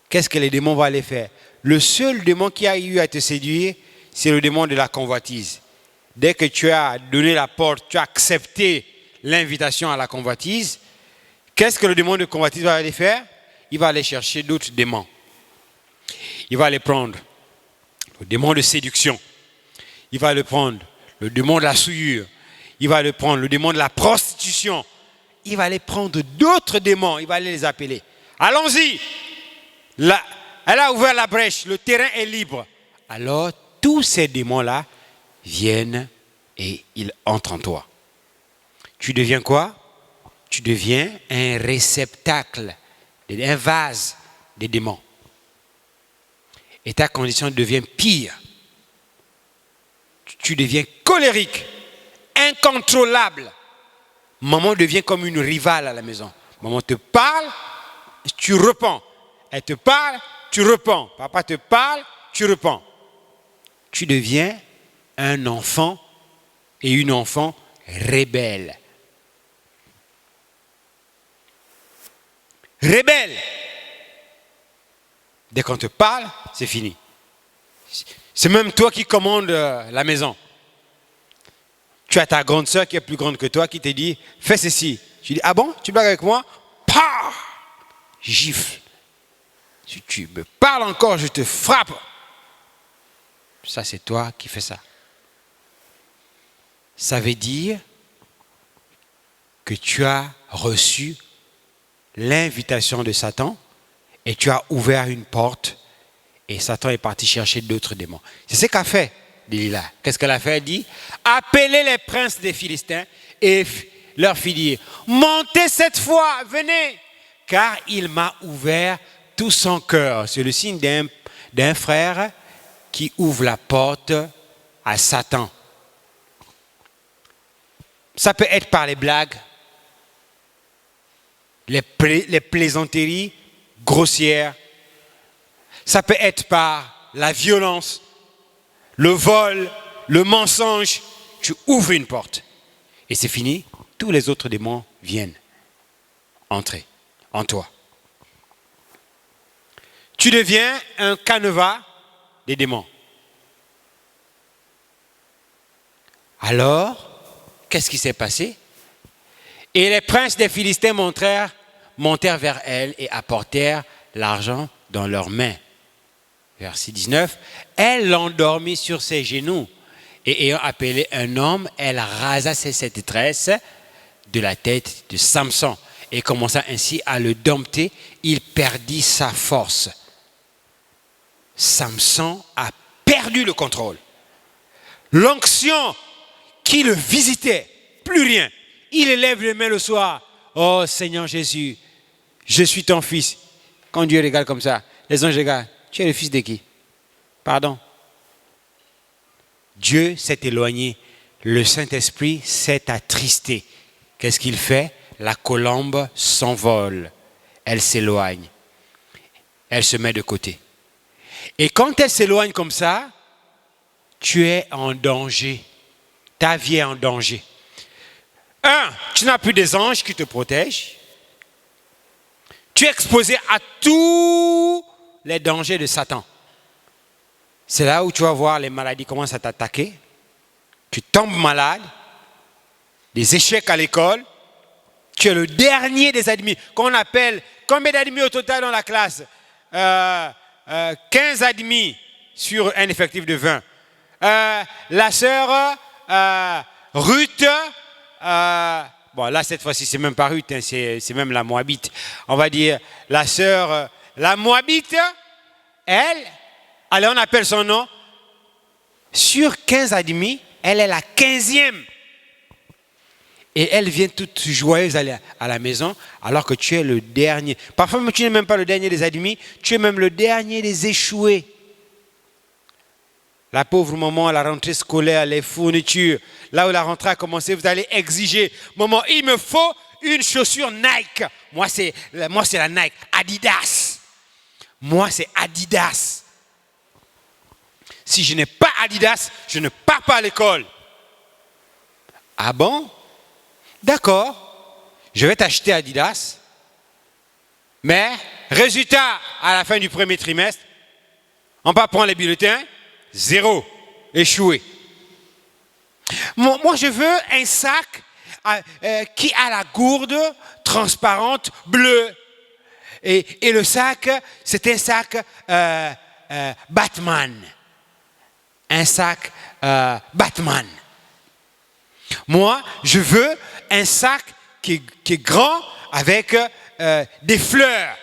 Qu'est-ce que les démons vont aller faire? Le seul démon qui a eu à te séduire, c'est le démon de la convoitise. Dès que tu as donné la porte, tu as accepté l'invitation à la convoitise, qu'est-ce que le démon de convoitise va aller faire? Il va aller chercher d'autres démons. Il va aller prendre le démon de séduction. Il va le prendre le démon de la souillure. Il va le prendre le démon de la prostitution. Il va aller prendre d'autres démons. Il va aller les appeler. Allons-y. Là, elle a ouvert la brèche. Le terrain est libre. Alors, tous ces démons-là viennent et ils entrent en toi. Tu deviens quoi? Tu deviens un réceptacle, un vase des démons. Et ta condition devient pire. Tu deviens colérique, incontrôlable. Maman devient comme une rivale à la maison. Maman te parle, tu réponds. Elle te parle, tu réponds. Papa te parle, tu réponds. Tu deviens un enfant et une enfant rebelle. Rebelle. Dès qu'on te parle, c'est fini. C'est même toi qui commandes la maison. Tu as ta grande sœur qui est plus grande que toi qui te dit « Fais ceci ». Tu dis « Ah bon? Tu blagues avec moi ?» Pah! Gifle. Si tu me parles encore, je te frappe. Ça, c'est toi qui fais ça. Ça veut dire que tu as reçu l'invitation de Satan et tu as ouvert une porte et Satan est parti chercher d'autres démons. C'est ce qu'a fait Delilah. Qu'est-ce qu'elle a fait? Elle dit, appelez les princes des Philistins et leur fit dire, montez cette fois, venez, car il m'a ouvert tout son cœur. C'est le signe d'un frère qui ouvre la porte à Satan. Ça peut être par les blagues, les plaisanteries grossières. Ça peut être par la violence, le vol, le mensonge. Tu ouvres une porte et c'est fini. Tous les autres démons viennent entrer en toi. Tu deviens un canevas des démons. Alors, qu'est-ce qui s'est passé? Et les princes des Philistins montèrent vers elle et apportèrent l'argent dans leurs mains. Verset 19. Elle l'endormit sur ses genoux et ayant appelé un homme, elle rasa ses tresses de la tête de Samson et commença ainsi à le dompter. Il perdit sa force. Samson a perdu le contrôle. L'onction qui le visitait, plus rien. Il élève les mains le soir. Oh Seigneur Jésus, je suis ton fils. Quand Dieu regarde comme ça, les anges regardent. Tu es le fils de qui? Pardon. Dieu s'est éloigné. Le Saint-Esprit s'est attristé. Qu'est-ce qu'il fait? La colombe s'envole. Elle s'éloigne. Elle se met de côté. Et quand elle s'éloigne comme ça, tu es en danger. Ta vie est en danger. Tu n'as plus des anges qui te protègent. Tu es exposé à tous les dangers de Satan. C'est là où tu vas voir les maladies commencent à t'attaquer. Tu tombes malade. Des échecs à l'école. Tu es le dernier des admis. Qu'on appelle, combien d'admis au total dans la classe? 15 admis sur un effectif de 20. La sœur Ruth, bon là cette fois-ci c'est même pas Ruth, hein, c'est même la Moabite. On va dire la sœur, la Moabite, elle, allez on appelle son nom, sur 15 admis, elle est la 15e. Et elle vient toute joyeuse à la maison, alors que tu es le dernier. Parfois tu n'es même pas le dernier des admis, tu es même le dernier des échoués. La pauvre maman à la rentrée scolaire, les fournitures, là où la rentrée a commencé, vous allez exiger, maman, il me faut une chaussure Nike. Moi c'est la Nike, Adidas. Moi, c'est Adidas. Si je n'ai pas Adidas, je ne pars pas à l'école. Ah bon? D'accord. Je vais t'acheter Adidas. Mais, résultat, à la fin du premier trimestre, on va prendre les bulletins, 0, échoué. Moi, je veux un sac qui a la gourde transparente bleue. Et le sac, c'est un sac Batman. Un sac Batman. Moi, je veux un sac qui est grand avec des fleurs.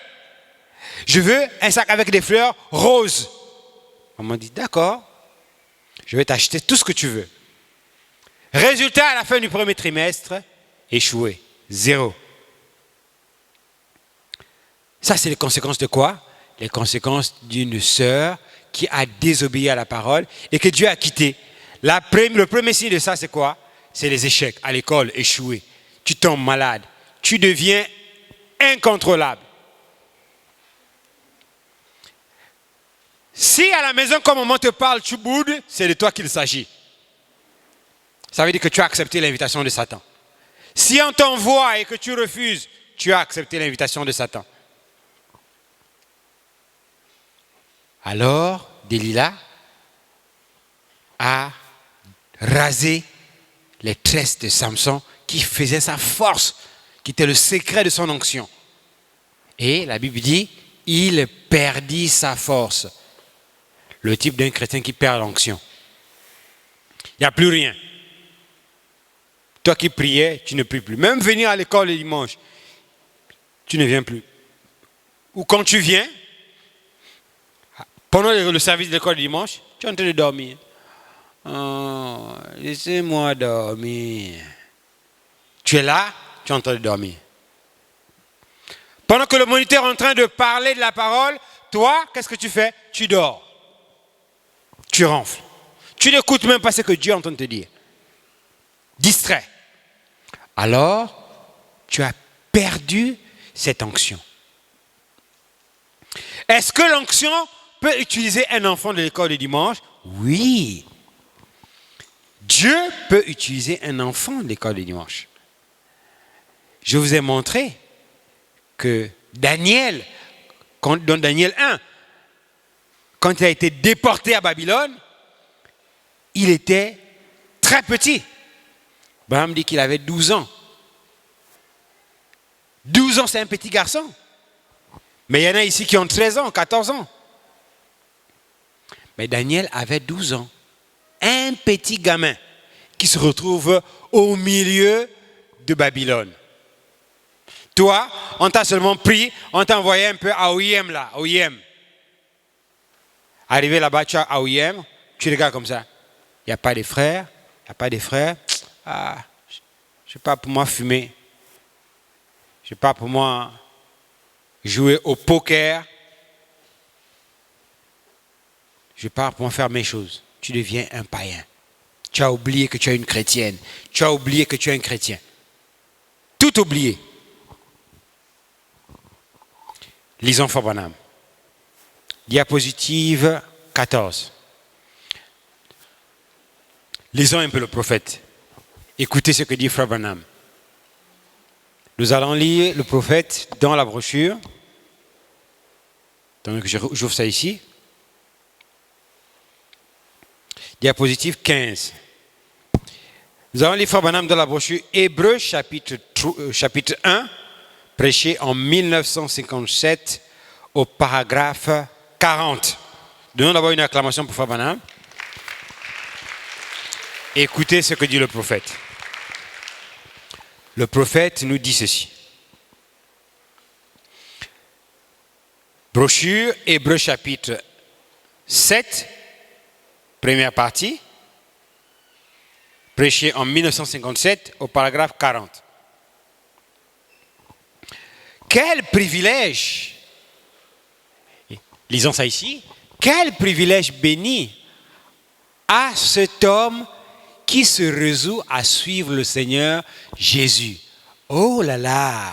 Je veux un sac avec des fleurs roses. On m'a dit, d'accord, je vais t'acheter tout ce que tu veux. Résultat, à la fin du premier trimestre, échoué, 0. Ça, c'est les conséquences de quoi? Les conséquences d'une sœur qui a désobéi à la parole et que Dieu a quitté. Le premier signe de ça, c'est quoi? C'est les échecs à l'école, échoué. Tu tombes malade. Tu deviens incontrôlable. Si à la maison, comme maman te parle, tu boudes, c'est de toi qu'il s'agit. Ça veut dire que tu as accepté l'invitation de Satan. Si on t'envoie et que tu refuses, tu as accepté l'invitation de Satan. Alors, Delilah a rasé les tresses de Samson qui faisaient sa force, qui était le secret de son onction. Et la Bible dit, il perdit sa force. Le type d'un chrétien qui perd l'onction. Il n'y a plus rien. Toi qui priais, tu ne pries plus. Même venir à l'école le dimanche, tu ne viens plus. Ou quand tu viens, pendant le service de l'école du dimanche, tu es en train de dormir. Oh, laissez-moi dormir. Tu es là, tu es en train de dormir. Pendant que le moniteur est en train de parler de la parole, toi, qu'est-ce que tu fais? Tu dors. Tu ronfles. Tu n'écoutes même pas ce que Dieu est en train de te dire. Distrait. Alors, tu as perdu cette onction. Est-ce que l'onction peut utiliser un enfant de l'école du dimanche? Oui. Dieu peut utiliser un enfant de l'école du dimanche. Je vous ai montré que Daniel, dans Daniel 1, quand il a été déporté à Babylone, il était très petit. Abraham dit qu'il avait 12 ans. 12 ans, c'est un petit garçon. Mais il y en a ici qui ont 13 ans, 14 ans. Mais Daniel avait 12 ans. Un petit gamin qui se retrouve au milieu de Babylone. Toi, on t'a seulement pris, on t'a envoyé un peu à Oyem là, Oyem. Arrivé là-bas, tu as à Oyem, tu regardes comme ça. Il n'y a pas de frères, il n'y a pas de frères. Ah, je n'ai pas pour moi fumer. Je n'ai pas pour moi jouer au poker. Je pars pour faire mes choses. Tu deviens un païen. Tu as oublié que tu es une chrétienne. Tu as oublié que tu es un chrétien. Tout oublié. Lisons Frère Branham. Diapositive 14. Lisons un peu le prophète. Écoutez ce que dit Frère Branham. Nous allons lire le prophète dans la brochure. Donc j'ouvre ça ici. Diapositive 15. Nous allons lire Frère Branham dans la brochure Hébreux chapitre 1, prêché en 1957 au paragraphe 40. Donnons d'abord une acclamation pour Frère Branham. Écoutez ce que dit le prophète. Le prophète nous dit ceci. Brochure Hébreux chapitre 7, première partie, prêché en 1957 au paragraphe 40. Quel privilège, lisons ça ici, quel privilège béni à cet homme qui se résout à suivre le Seigneur Jésus. Oh là là!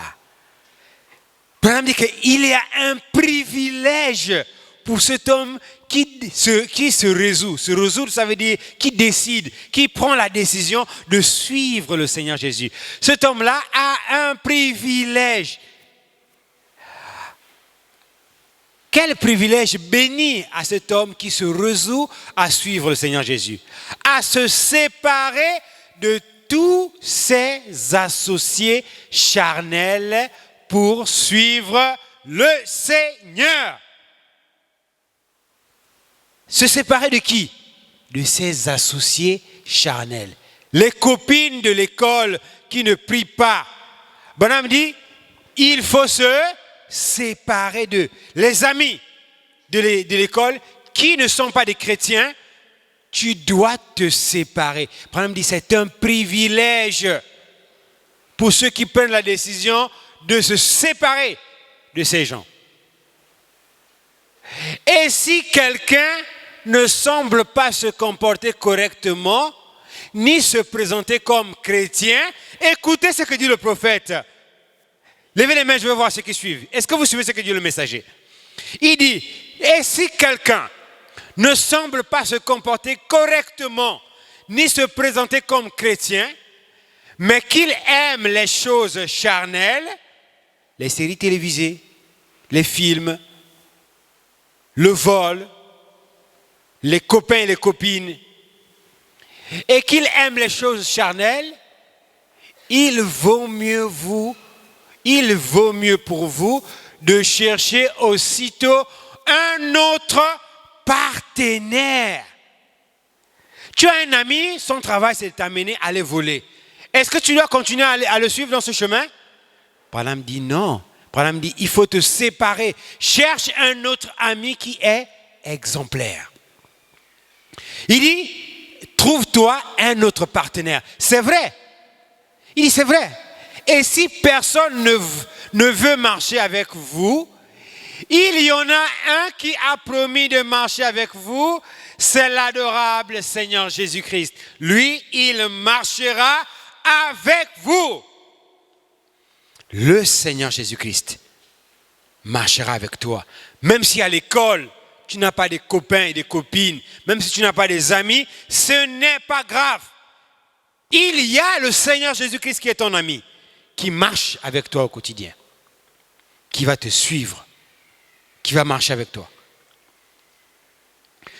Branham dit qu'il y a un privilège privilège pour cet homme qui se résout. Se résoudre, ça veut dire qui décide, qui prend la décision de suivre le Seigneur Jésus. Cet homme-là a un privilège. Quel privilège béni à cet homme qui se résout à suivre le Seigneur Jésus, à se séparer de tous ses associés charnels pour suivre le Seigneur. Se séparer de qui? De ses associés charnels. Les copines de l'école qui ne prient pas. Bonhomme dit, il faut se séparer d'eux. Les amis de l'école qui ne sont pas des chrétiens, tu dois te séparer. Bonhomme dit, c'est un privilège pour ceux qui prennent la décision de se séparer de ces gens. Et si quelqu'un ne semble pas se comporter correctement, ni se présenter comme chrétien, écoutez ce que dit le prophète. Levez les mains, je veux voir ce qui suit. Est-ce que vous suivez ce que dit le messager? Il dit, et si quelqu'un ne semble pas se comporter correctement, ni se présenter comme chrétien, mais qu'il aime les choses charnelles, les séries télévisées, les films, le vol, les copains et les copines, et qu'il aime les choses charnelles, il vaut mieux pour vous de chercher aussitôt un autre partenaire. Tu as un ami, son travail c'est de t'amener à aller voler. Est-ce que tu dois continuer à le suivre dans ce chemin? Branham dit non. Branham dit il faut te séparer. Cherche un autre ami qui est exemplaire. Il dit trouve-toi un autre partenaire. C'est vrai. Il dit c'est vrai. Et si personne ne veut marcher avec vous, il y en a un qui a promis de marcher avec vous, c'est l'adorable Seigneur Jésus-Christ. Lui, il marchera avec vous. Le Seigneur Jésus-Christ marchera avec toi. Même si à l'école, tu n'as pas des copains et des copines, même si tu n'as pas des amis, ce n'est pas grave. Il y a le Seigneur Jésus-Christ qui est ton ami, qui marche avec toi au quotidien, qui va te suivre, qui va marcher avec toi.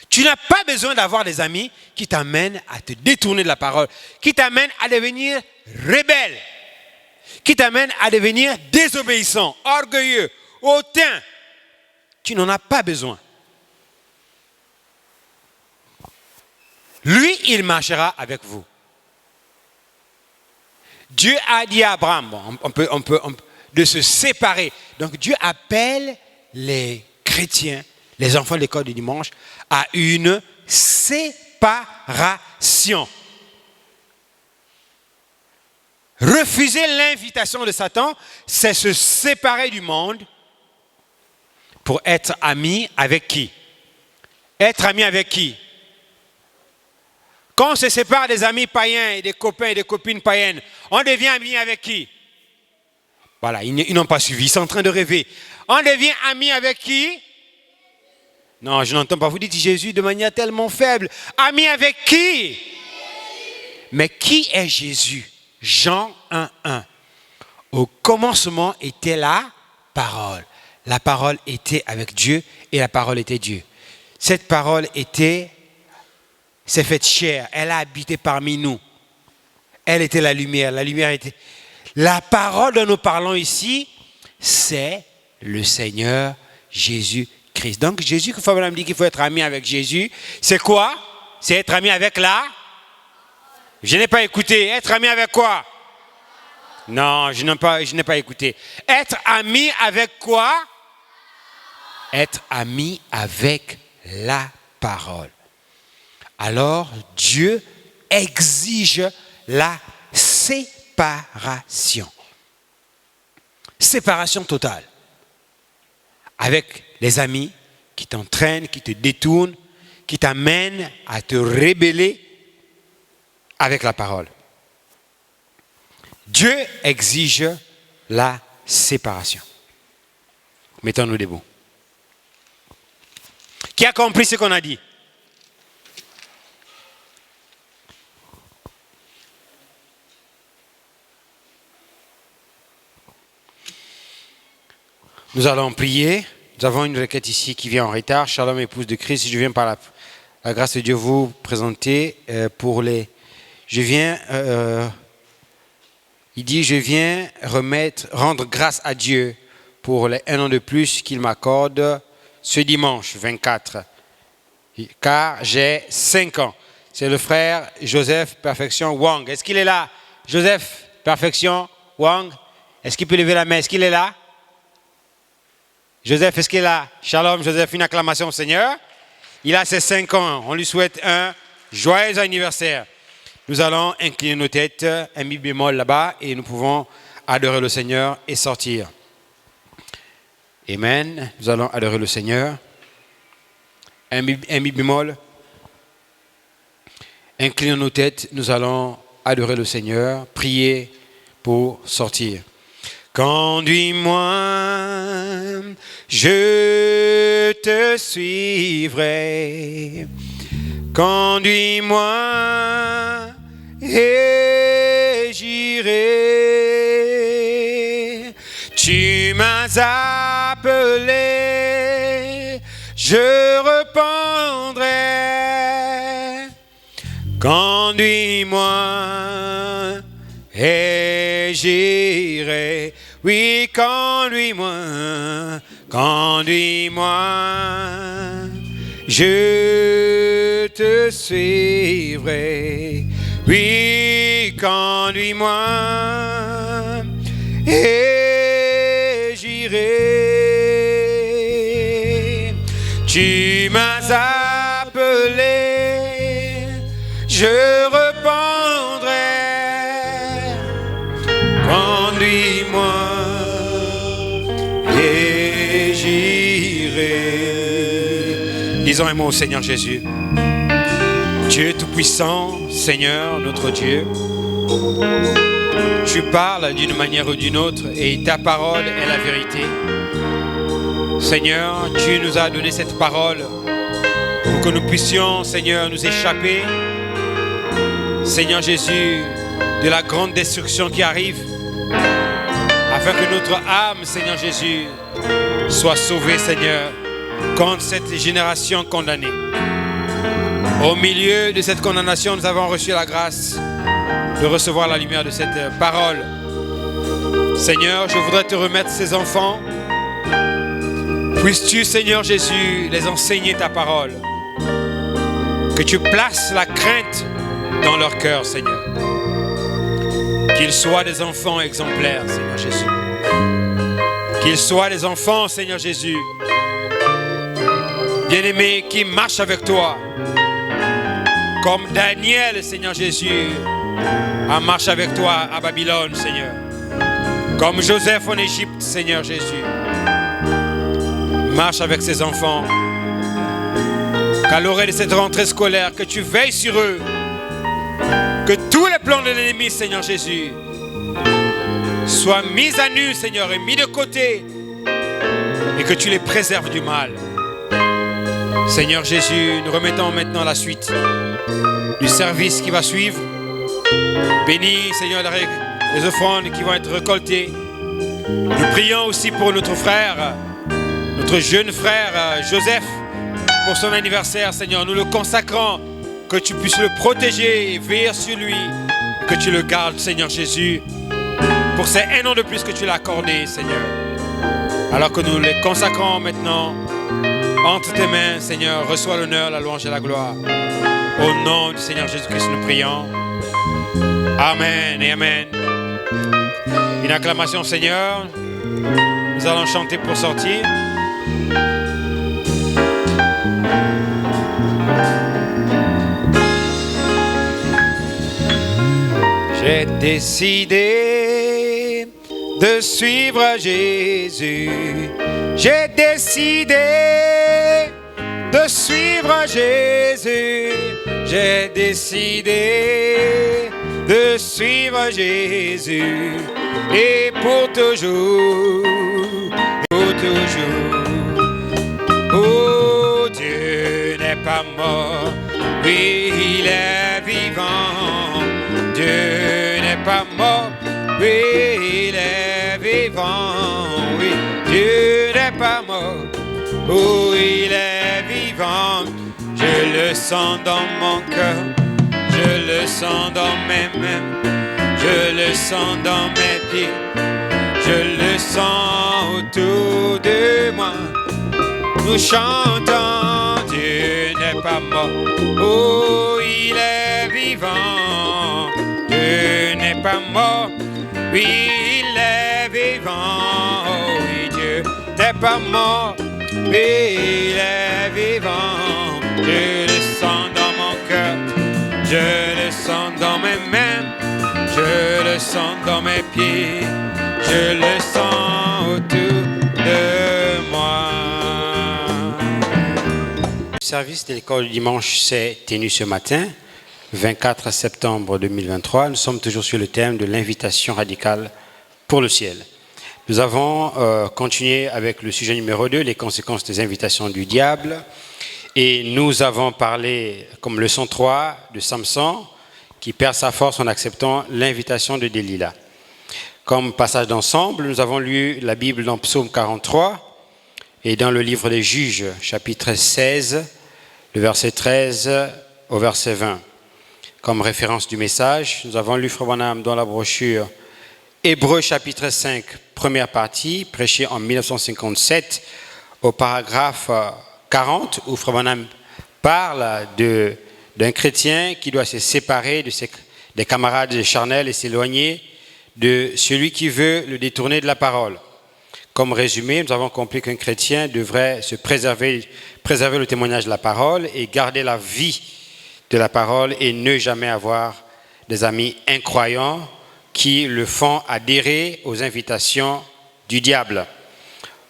Tu n'as pas besoin d'avoir des amis qui t'amènent à te détourner de la parole, qui t'amènent à devenir rebelle, qui t'amènent à devenir désobéissant, orgueilleux, hautain. Tu n'en as pas besoin. Lui, il marchera avec vous. Dieu a dit à Abraham, on peut de se séparer. Donc Dieu appelle les chrétiens, les enfants de l'école du dimanche, à une séparation. Refuser l'invitation de Satan, c'est se séparer du monde pour être ami avec qui? Être ami avec qui? Quand on se sépare des amis païens et des copains et des copines païennes, on devient ami avec qui? Voilà, ils n'ont pas suivi, ils sont en train de rêver. On devient ami avec qui? Non, je n'entends pas. Vous dites Jésus de manière tellement faible. Ami avec qui? Mais qui est Jésus? Jean 1:1. Au commencement était la parole. La parole était avec Dieu et la parole était Dieu. Cette parole s'est faite chair. Elle a habité parmi nous. Elle était la lumière. La lumière était... La parole dont nous parlons ici, c'est le Seigneur Jésus-Christ. Donc Jésus, quand Fabien me dit qu'il faut être ami avec Jésus, c'est quoi? C'est être ami avec la... Je n'ai pas écouté. Être ami avec quoi? Non, je n'ai pas écouté. Être ami avec quoi? Être ami avec la parole. Alors Dieu exige la séparation. Séparation totale. Avec les amis qui t'entraînent, qui te détournent, qui t'amènent à te rebeller avec la parole. Dieu exige la séparation. Mettons-nous debout. Qui a compris ce qu'on a dit? Nous allons prier. Nous avons une requête ici qui vient en retard. Shalom, épouse de Christ. Je viens par la grâce de Dieu vous présenter pour les... il dit, je viens rendre grâce à Dieu pour les 1 an de plus qu'il m'accorde ce dimanche 24. Car j'ai 5 ans. C'est le frère Joseph Perfection Wang. Est-ce qu'il est là? Joseph Perfection Wang. Est-ce qu'il peut lever la main? Est-ce qu'il est là? Joseph, est-ce qu'il est là? Shalom, Joseph, une acclamation au Seigneur. Il a ses 5 ans. On lui souhaite un joyeux anniversaire. Nous allons incliner nos têtes, un mi bémol là-bas, et nous pouvons adorer le Seigneur et sortir. Amen. Nous allons adorer le Seigneur. Un mi bémol. Inclinons nos têtes, nous allons adorer le Seigneur, prier pour sortir. Conduis-moi, je te suivrai. Conduis-moi et j'irai. Tu m'as appelé, je répondrai. Conduis-moi et j'irai. Oui, conduis-moi, conduis-moi, je te suivrai. Oui, conduis-moi et j'irai. Tu m'as appelé, je répondrai. Conduis-moi et j'irai. Disons un mot au Seigneur Jésus. Dieu Tout-Puissant, Seigneur, notre Dieu, tu parles d'une manière ou d'une autre et ta parole est la vérité. Seigneur, tu nous as donné cette parole pour que nous puissions, Seigneur, nous échapper, Seigneur Jésus, de la grande destruction qui arrive, afin que notre âme, Seigneur Jésus, soit sauvée, Seigneur, contre cette génération condamnée. Au milieu de cette condamnation, nous avons reçu la grâce de recevoir la lumière de cette parole. Seigneur, je voudrais te remettre ces enfants. Puisses-tu, Seigneur Jésus, les enseigner ta parole. Que tu places la crainte dans leur cœur, Seigneur. Qu'ils soient des enfants exemplaires, Seigneur Jésus. Qu'ils soient des enfants, Seigneur Jésus, bien-aimés, qui marchent avec toi. Comme Daniel, Seigneur Jésus, a marché avec toi à Babylone, Seigneur. Comme Joseph en Égypte, Seigneur Jésus. Marche avec ses enfants. Qu'à l'oreille de cette rentrée scolaire, que tu veilles sur eux. Que tous les plans de l'ennemi, Seigneur Jésus, soient mis à nu, Seigneur, et mis de côté. Et que tu les préserves du mal. Seigneur Jésus, nous remettons maintenant la suite du service qui va suivre. Bénis, Seigneur, les offrandes qui vont être récoltées. Nous prions aussi pour notre frère, notre jeune frère Joseph, pour son anniversaire, Seigneur. Nous le consacrons, que tu puisses le protéger et veiller sur lui, que tu le gardes, Seigneur Jésus, pour ces 1 an de plus que tu l'as accordé, Seigneur. Alors que nous les consacrons maintenant entre tes mains, Seigneur, reçois l'honneur, la louange et la gloire. Au nom du Seigneur Jésus-Christ, nous prions. Amen et Amen. Une acclamation au Seigneur. Nous allons chanter pour sortir. J'ai décidé de suivre Jésus. J'ai décidé de suivre Jésus. J'ai décidé de suivre Jésus. Et pour toujours, pour toujours. Oh Dieu. pas mort, oui, il est vivant. Dieu n'est pas mort, oui, il est vivant. Oui, Dieu n'est pas mort, oui, il est vivant. Je le sens dans mon cœur, je le sens dans mes mains, je le sens dans mes pieds, je le sens autour de moi. Nous chantons, Dieu n'est pas mort, oh, il est vivant. Dieu n'est pas mort, oui, il est vivant. Oh, oui, Dieu n'est pas mort, oui, il est vivant. Je le sens dans mon cœur, je le sens dans mes mains, je le sens dans mes pieds, je le sens autour de moi. Le service de l'école du dimanche s'est tenu ce matin, 24 septembre 2023. Nous sommes toujours sur le thème de l'invitation radicale pour le ciel. Nous avons continué avec le sujet numéro 2, les conséquences des invitations du diable. Et nous avons parlé, comme leçon 3, de Samson, qui perd sa force en acceptant l'invitation de Delilah. Comme passage d'ensemble, nous avons lu la Bible dans Psaume 43 et dans le livre des Juges, chapitre 16, le verset 13 au verset 20. Comme référence du message, nous avons lu Frère Branham dans la brochure Hébreux chapitre 5, première partie, prêchée en 1957, au paragraphe 40, où Frère Branham parle d'un chrétien qui doit se séparer des camarades charnels et s'éloigner de celui qui veut le détourner de la parole. Comme résumé, nous avons compris qu'un chrétien devrait se préserver le témoignage de la parole et garder la vie de la parole et ne jamais avoir des amis incroyants qui le font adhérer aux invitations du diable.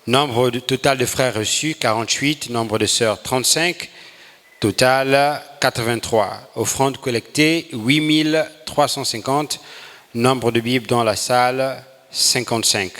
Nombre total de frères reçus, 48. Nombre de sœurs, 35. Total, 83. Offrande collectée, 8350. Nombre de Bibles dans la salle, 55.